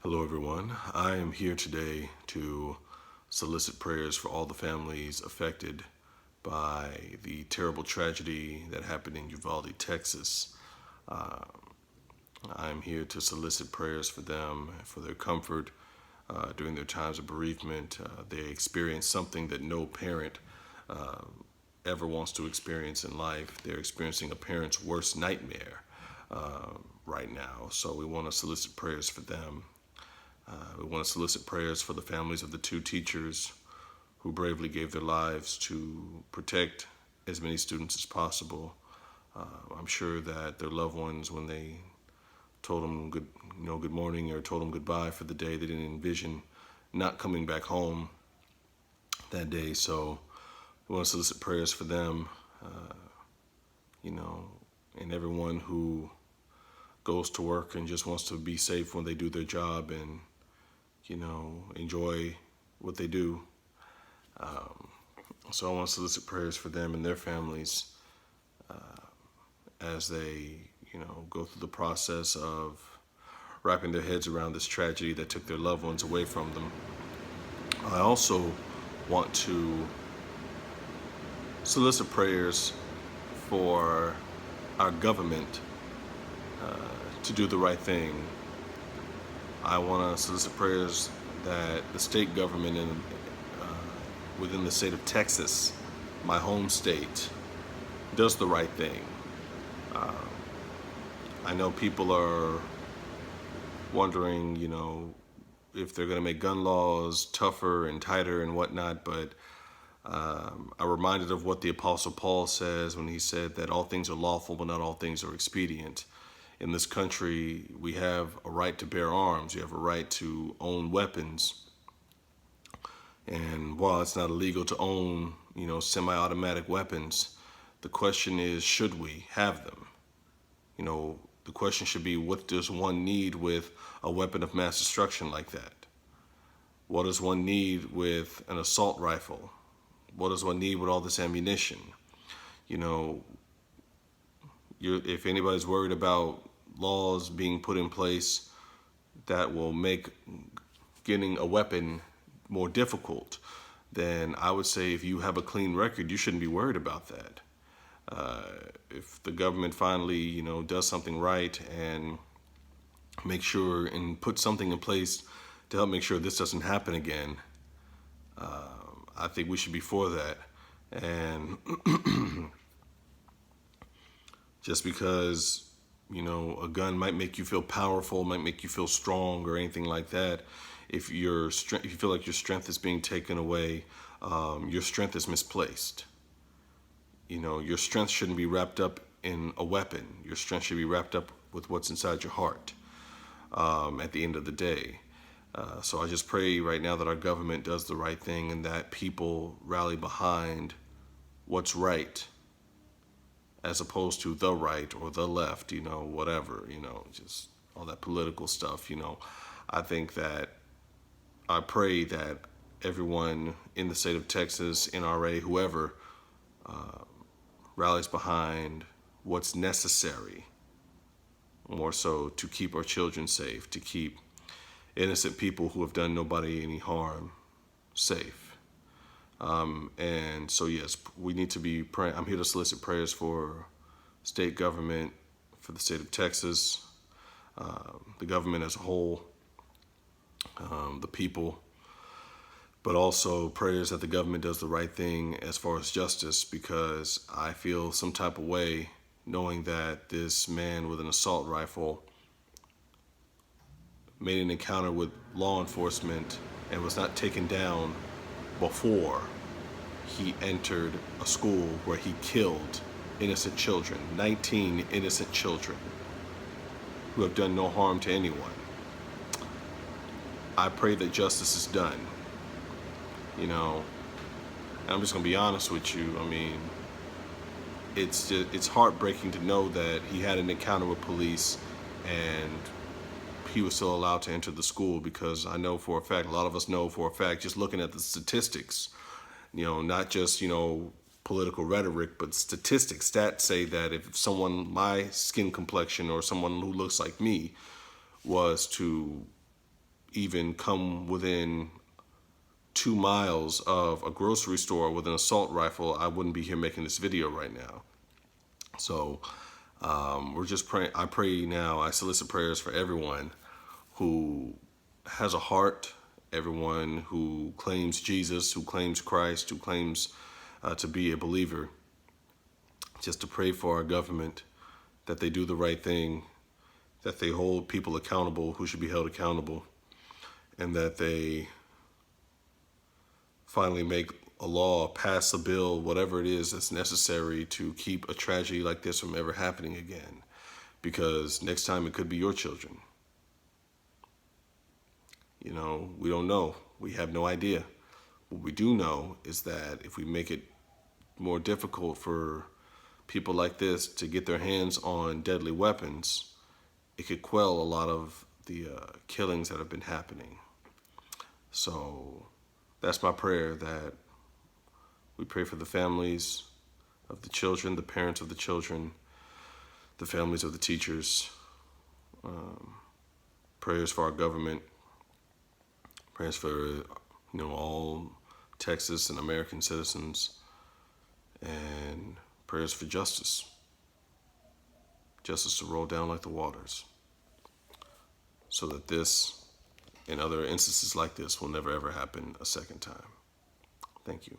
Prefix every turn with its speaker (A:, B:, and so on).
A: Hello, everyone. I am here today to solicit prayers for all the families affected by the terrible tragedy that happened in Uvalde, Texas. I'm here to solicit prayers for them, for their comfort during their times of bereavement. They experience something that no parent ever wants to experience in life. They're experiencing a parent's worst nightmare right now. So we want to solicit prayers for them. We want to solicit prayers for the families of the two teachers who bravely gave their lives to protect as many students as possible. I'm sure that their loved ones, when they told them good morning or told them goodbye for the day, they didn't envision not coming back home that day. So we want to solicit prayers for them, you know, and everyone who goes to work and just wants to be safe when they do their job and enjoy what they do. So I want to solicit prayers for them and their families as they, go through the process of wrapping their heads around this tragedy that took their loved ones away from them. I also want to solicit prayers for our government to do the right thing. I want to solicit prayers that the state government within the state of Texas, my home state, does the right thing. I know people are wondering, if they're going to make gun laws tougher and tighter and whatnot, but I'm reminded of what the Apostle Paul says when he said that all things are lawful, but not all things are expedient. In this country, we have a right to bear arms. You have a right to own weapons. And while it's not illegal to own, semi-automatic weapons, the question is, should we have them? The question should be, what does one need with a weapon of mass destruction like that? What does one need with an assault rifle? What does one need with all this ammunition? If anybody's worried about laws being put in place that will make getting a weapon more difficult, then I would say if you have a clean record, you shouldn't be worried about that. If the government finally, does something right and make sure and put something in place to help make sure this doesn't happen again, I think we should be for that. And just because, a gun might make you feel powerful, might make you feel strong or anything like that, if you feel like your strength is being taken away, your strength is misplaced. Your strength shouldn't be wrapped up in a weapon. Your strength should be wrapped up with what's inside your heart at the end of the day. So I just pray right now that our government does the right thing and that people rally behind what's right as opposed to the right or the left, whatever, just all that political stuff. I pray that everyone in the state of Texas, NRA, whoever, rallies behind what's necessary, more so to keep our children safe, to keep innocent people who have done nobody any harm safe. And so, yes, we need to be praying. I'm here to solicit prayers for state government, for the state of Texas, the government as a whole, the people, but also prayers that the government does the right thing as far as justice, because I feel some type of way knowing that this man with an assault rifle made an encounter with law enforcement and was not taken down before he entered a school where he killed innocent children, 19 innocent children who have done no harm to anyone. I pray that justice is done. And I'm just gonna be honest with you. I mean, it's heartbreaking to know that he had an encounter with police and he was still allowed to enter the school, because I know for a fact, a lot of us know for a fact, just looking at the statistics, not just, political rhetoric, but statistics. Stats say that if someone my skin complexion or someone who looks like me was to even come within 2 miles of a grocery store with an assault rifle, I wouldn't be here making this video right now. So we're just praying. I pray now, I solicit prayers for everyone who has a heart, everyone who claims Jesus, who claims Christ, who claims to be a believer, just to pray for our government, that they do the right thing, that they hold people accountable who should be held accountable, and that they finally make a law, pass a bill, whatever it is that's necessary to keep a tragedy like this from ever happening again. Because next time it could be your children. You know, we don't know. We have no idea. What we do know is that if we make it more difficult for people like this to get their hands on deadly weapons, it could quell a lot of the killings that have been happening. So that's my prayer, that we pray for the families of the children, the parents of the children, the families of the teachers, prayers for our government, prayers for all Texas and American citizens, and prayers for justice to roll down like the waters, so that this and other instances like this will never ever happen a second time. Thank you.